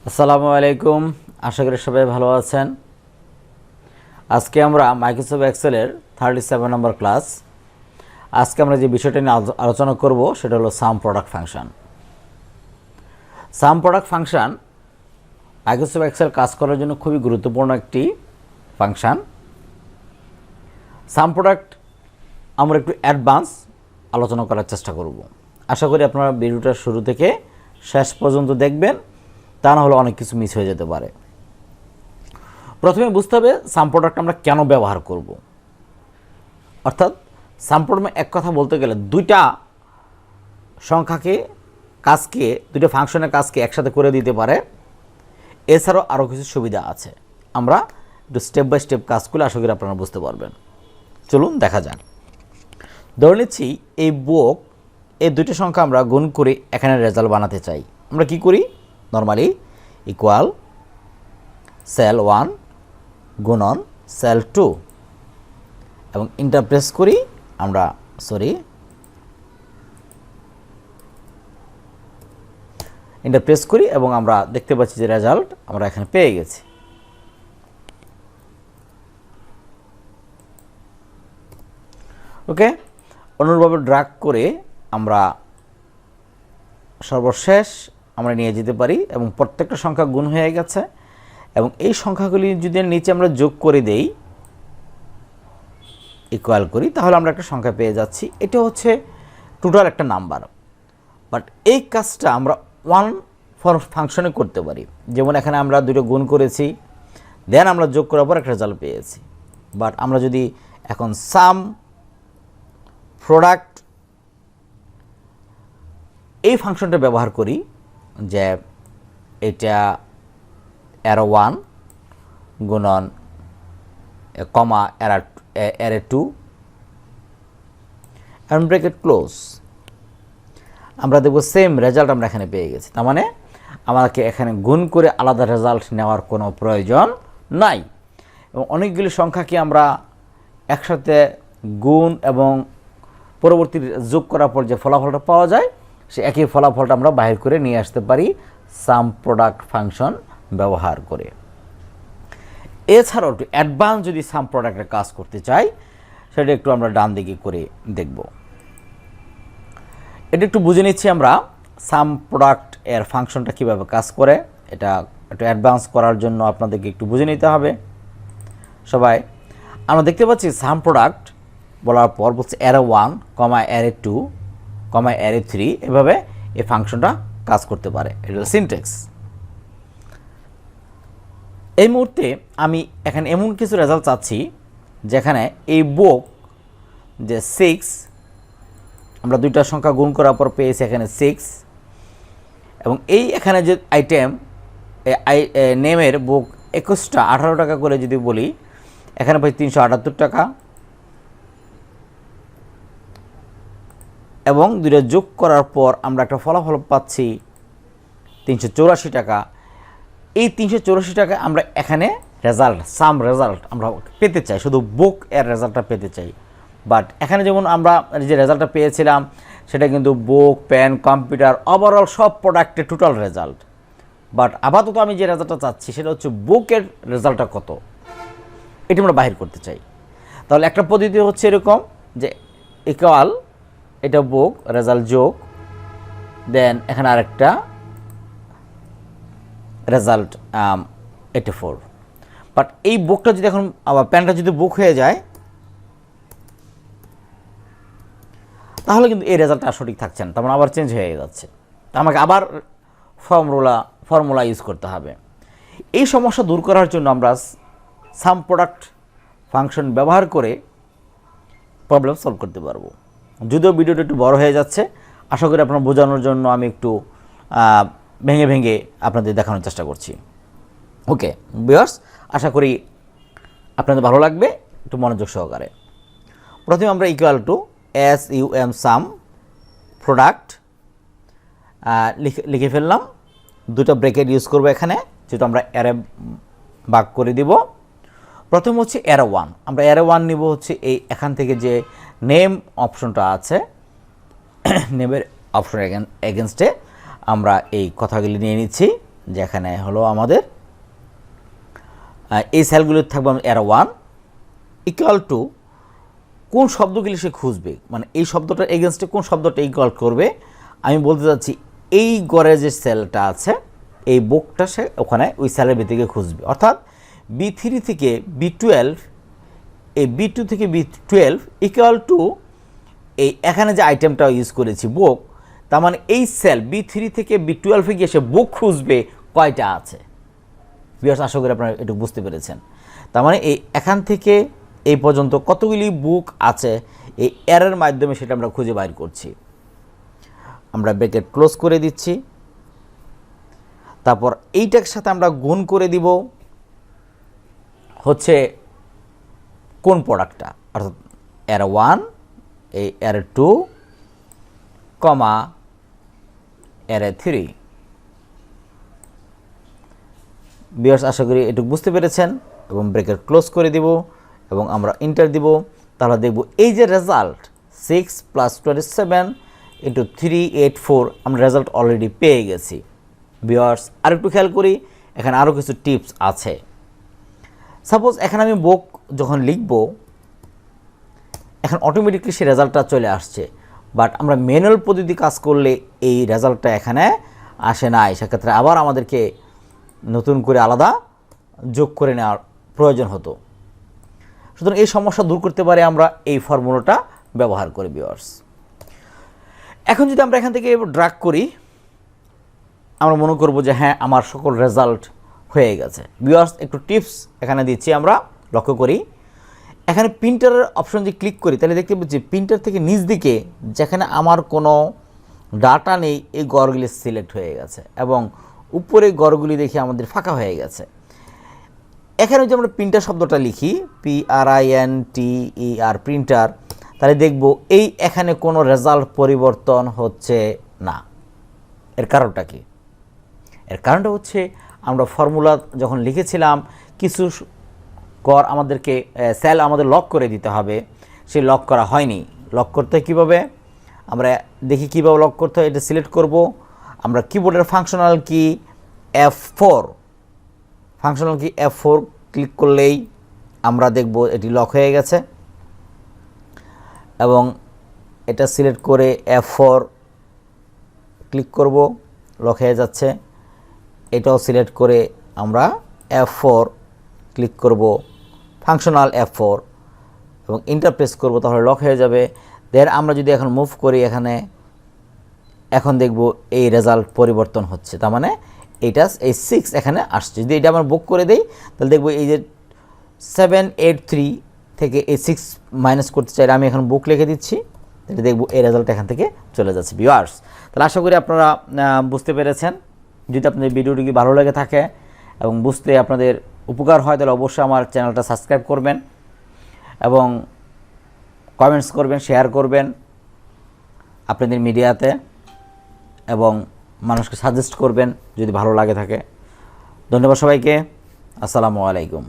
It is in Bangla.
আসসালামু আলাইকুম, আশা করি সবাই ভালো আছেন। আজকে আমরা মাইক্রোসফট এক্সেলের 37 নম্বর ক্লাস। আজকে আমরা যে বিষয়টা নিয়ে আলোচনা করব সেটা হলো সাম প্রোডাক্ট ফাংশন। সাম প্রোডাক্ট ফাংশন মাইক্রোসফট এক্সেল কাজ করার জন্য খুবই গুরুত্বপূর্ণ একটি ফাংশন। সাম প্রোডাক্ট আমরা একটু অ্যাডভান্স আলোচনা করার চেষ্টা করব। আশা করি আপনারা ভিডিওটা শুরু থেকে শেষ পর্যন্ত দেখবেন, তা না হলে অনেক কিছু মিস হয়ে যেতে পারে। প্রথমে বুঝতে হবে সাম প্রোডাক্ট আমরা কেন ব্যবহার করব। অর্থাৎ সাম প্রোডাক্ট এক কথা বলতে গেলে দুইটা ফাংশনের কাজকে একসাথে করে দিতে পারে। এছাড়াও আরও কিছু সুবিধা আছে। আমরা একটু স্টেপ বাই স্টেপ কাজ করলে আশা করি আপনারা বুঝতে পারবেন। চলুন দেখা যাক। ধরে নিচ্ছি এই বুক, এই দুটো সংখ্যা আমরা গুণ করে এখানে রেজাল্ট বানাতে চাই। আমরা কি করি? নর্মালি ইকুয়াল সেল 1 গুণন সেল 2 এবং ইন্টার প্রেস করি আমরা এবং আমরা দেখতে পাচ্ছি যে রেজাল্ট আমরা এখানে পেয়ে গেছি। ওকে, অনুরূপভাবে ড্র্যাগ করে আমরা সর্বশেষ আমরা নিয়ে যেতে পারি এবং প্রত্যেকটা সংখ্যা গুণ হয়ে গেছে। এবং এই সংখ্যাগুলি যদি নিচে আমরা যোগ করে দেই, ইকুয়াল করি, তাহলে আমরা একটা সংখ্যা পেয়ে যাচ্ছি। এটা হচ্ছে টোটাল একটা নাম্বার। বাট এই কাজটা আমরা ওয়ান ফাংশনে করতে পারি। যেমন এখানে আমরা দুটো গুণ করেছি, দেন আমরা যোগ করার পর একটা রেজাল্ট পেয়েছি। বাট আমরা যদি এখন সাম প্রোডাক্ট এই ফাংশনটা ব্যবহার করি, যে এটা অ্যারো 1 গুণন কমা অ্যারে 2 and ব্র্যাকেট ক্লোজ, আমরা দেখব সেম রেজাল্ট আমরা এখানে পেয়ে গেছি। তার মানে আমাকে এখানে গুণ করে আলাদা রেজাল্ট নেওয়ার কোনো প্রয়োজন নাই। এবং অনেকগুলি সংখ্যাকে আমরা একসাথে গুণ এবং পরবর্তী যোগ করার পর যে ফলাফলটা পাওয়া যায়, সে একই ফলাফলটা আমরা বাহির করে নিয়ে আসতে পারি সাম প্রোডাক্ট ফাংশন ব্যবহার করে। এছাড়াও একটু অ্যাডভান্স যদি সাম প্রোডাক্টের কাজ করতে চাই, সেটা একটু আমরা ডান দিকে করে দেখব। এটা একটু বুঝে নিচ্ছি আমরা সাম প্রোডাক্ট এর ফাংশনটা কীভাবে কাজ করে। এটা একটু অ্যাডভান্স করার জন্য আপনাদেরকে একটু বুঝে নিতে হবে। সবাই আমরা দেখতে পাচ্ছি সাম প্রোডাক্ট বলার পর বলছে অ্যারে 1 কমা অ্যারে 2 কমা অ্যারে 3, এভাবে এই ফাংশনটা কাজ করতে পারে। এটা হলো সিনট্যাক্স। এই মুহূর্তে আমি এখানে এমন কিছু রেজাল্ট চাচ্ছি যেখানে এই বুক যে 6, আমরা দুইটা সংখ্যা গুণ করার পর পেয়েছি এখানে 6, এবং এই এখানে যে আইটেম নেমের বুক 21টা 18 টাকা করে যদি বলি, এখানে পাই 378 টাকা, এবং দুইটা যোগ করার পর আমরা একটা ফলাফল পাচ্ছি 384 টাকা। এই 384 টাকা আমরা এখানে সাম রেজাল্ট আমরা পেতে চাই, শুধু বুক এর রেজাল্টটা পেতে চাই। বাট এখানে যেমন আমরা যে রেজাল্টটা পেয়েছিলাম সেটা কিন্তু বুক, পেন, কম্পিউটার, ওভারঅল সব প্রোডাক্টের টোটাল রেজাল্ট। বাট আপাতত আমি যে রেজাল্টটা চাচ্ছি সেটা হচ্ছে বুকের রেজাল্টটা কত, এটি আমরা বাহির করতে চাই। তাহলে একটা পদ্ধতি হচ্ছে এরকম যে ইকুয়াল, এটা বুক রেজাল্ট যোগ, দেন এখানে আরেকটা রেজাল্ট 84। বাট এই বুকটা যদি এখন আবার প্যানটা যদি বুক হয়ে যায়, তাহলে কিন্তু এই রেজাল্টটা সঠিক থাকছে না, তারপর আবার চেঞ্জ হয়ে যাচ্ছে। আমাকে আবার ফর্মুলা ইউজ করতে হবে। এই সমস্যা দূর করার জন্য আমরা সাম প্রোডাক্ট ফাংশন ব্যবহার করে প্রবলেম সলভ করতে পারবো। যদিও ভিডিওটা একটু বড় হয়ে যাচ্ছে, আশা করি আপনারা বোঝানোর জন্য আমি একটু ভেঙে ভেঙে আপনাদের দেখানোর চেষ্টা করছি। ওকে ভিউয়ার্স, আশা করি আপনাদের ভালো লাগবে, একটু মনোযোগ সহকারে। প্রথমে আমরা equal to SUM some product লিখে ফেললাম। দুটো ব্র্যাকেট ইউজ করবো এখানে, যেহেতু আমরা অ্যারে ভাগ করে দিব। প্রথম হচ্ছে অ্যারে 1, আমরা অ্যারে 1 নিব হচ্ছে এই এখান থেকে যে নেম অপশনটা আছে, নেমের অপশন এগেনস্টে আমরা এই কথাগুলি নিয়ে নিচ্ছি, যেখানে হলো আমাদের এই সেলগুলো থাকবে এরা 1 ইকুয়াল টু কোন শব্দগুলি সে খুঁজবে, মানে এই শব্দটার এগেনস্টে কোন শব্দটা ইকুয়াল করবে। আমি বলতে চাচ্ছি এই গড়ে যে সেলটা আছে এই বুকটা সে ওখানে ওই সেলের ভিতরে খুঁজবে, অর্থাৎ B3 থেকে B12, এই B2 থেকে B12 ইকুয়াল টু এই এখানে যে আইটেমটা ইউজ করেছি বুক, তার মানে এই সেল B3 থেকে B12 গিয়ে সে বুক খুঁজবে কয়টা আছে। ভিউয়ার্স, আশা করি আপনারা একটু বুঝতে পেরেছেন। তার মানে এই এখান থেকে এই পর্যন্ত কতগুলি বুক আছে এই এরের মাধ্যমে সেটা আমরা খুঁজে বাইর করছি। আমরা ব্র্যাকেট ক্লোজ করে দিচ্ছি, তারপর এইটার সাথে আমরা গুণ করে দিব হচ্ছে কোন প্রোডাক্টটা, অর্থাৎ এর 1 এই এর 2 কমা এর 3। ভিউয়ার্স, আশা করি এটুকু বুঝতে পেরেছেন এবং ব্র্যাকেট ক্লোজ করে দিব এবং আমরা এন্টার দিব। তাহলে দেখব এই যে রেজাল্ট 6 + 27 × 384 আমরা রেজাল্ট অলরেডি পেয়ে গেছি। ভিউয়ার্স, আরেকটু খেয়াল করি, এখানে আরও কিছু টিপস আছে। সাপোজ এখানে আমি বুক যখন লিখব, এখন অটোমেটিকলি সেই রেজাল্টটা চলে আসছে, বাট আমরা ম্যানুয়াল পদ্ধতি কাজ করলে এই রেজাল্টটা এখানে আসে নাই। সেক্ষেত্রে আবার আমাদেরকে নতুন করে আলাদা যোগ করে নেওয়ার প্রয়োজন হতো। সুতরাং এই সমস্যা দূর করতে পারে আমরা এই ফর্মুলাটা ব্যবহার করি। ভিউয়ার্স, এখন যদি আমরা এখান থেকে ড্র্যাগ করি, আমরা মনে করব যে হ্যাঁ আমার সকল রেজাল্ট হয়ে গেছে। ভিউয়ার্স, একটু টিপস এখানে দিচ্ছি, আমরা লক্ষ্য করি। এখানে প্রিন্টারের অপশন যদি ক্লিক করি তাহলে দেখতে পাচ্ছি প্রিন্টার থেকে নিচ দিকে যেখানে আমার কোনো ডাটা নেই এই গড়গুলি সিলেক্ট হয়ে গেছে এবং উপরে গড়গুলি দেখে আমাদের ফাঁকা হয়ে গেছে। এখানে যদি আমরা প্রিন্টার শব্দটা লিখি PRINTER প্রিন্টার, তাহলে দেখব এই এখানে কোনো রেজাল্ট পরিবর্তন হচ্ছে না। এর কারণটা কি? এর কারণটা হচ্ছে আমরা ফর্মুলা যখন লিখেছিলাম কিছু গড় আমাদেরকে সেল আমাদের লক করে দিতে হবে, সেই লক করা হয়নি। লক করতে কীভাবে আমরা দেখি, কীভাবে লক করতে হয় এটা সিলেক্ট করব। আমরা কিবোর্ডের ফাংশনাল কি F4, ফাংশনাল কি F4 ক্লিক করলেই আমরা দেখব এটি লক হয়ে গেছে এবং এটা সিলেক্ট করে F4 ক্লিক করব, লক হয়ে যাচ্ছে। এটাও সিলেক্ট করে আমরা F4 ক্লিক করব, ফাংশনাল F4 এবং এন্টার প্রেস করব, তাহলে লক হয়ে যাবে। দেন আমরা যদি এখন মুভ করি এখানে, এখন দেখব এই রেজাল্ট পরিবর্তন হচ্ছে, তার মানে এইটা এই 6 এখানে আসছে। যদি এটা আমরা বুক করে দেই তাহলে দেখব এই যে 783 থেকে এই 6 মাইনাস করতে চাইলে আমি এখন বুক লিখে দিচ্ছি, তাহলে দেখব এই রেজাল্ট এখান থেকে চলে যাচ্ছে। ভিউয়ার্স, তাহলে আশা করি আপনারা বুঝতে পেরেছেন। যদি আপনাদের ভিডিওটি ভালো লেগে থাকে এবং বুঝতে আপনাদের উপকার হয় তাহলে অবশ্যই আমার চ্যানেলটা সাবস্ক্রাইব করবেন এবং কমেন্টস করবেন, শেয়ার করবেন আপনাদের মিডিয়াতে এবং মানুষকে সাজেস্ট করবেন যদি ভালো লাগে থাকে। ধন্যবাদ সবাইকে। আসসালামু আলাইকুম।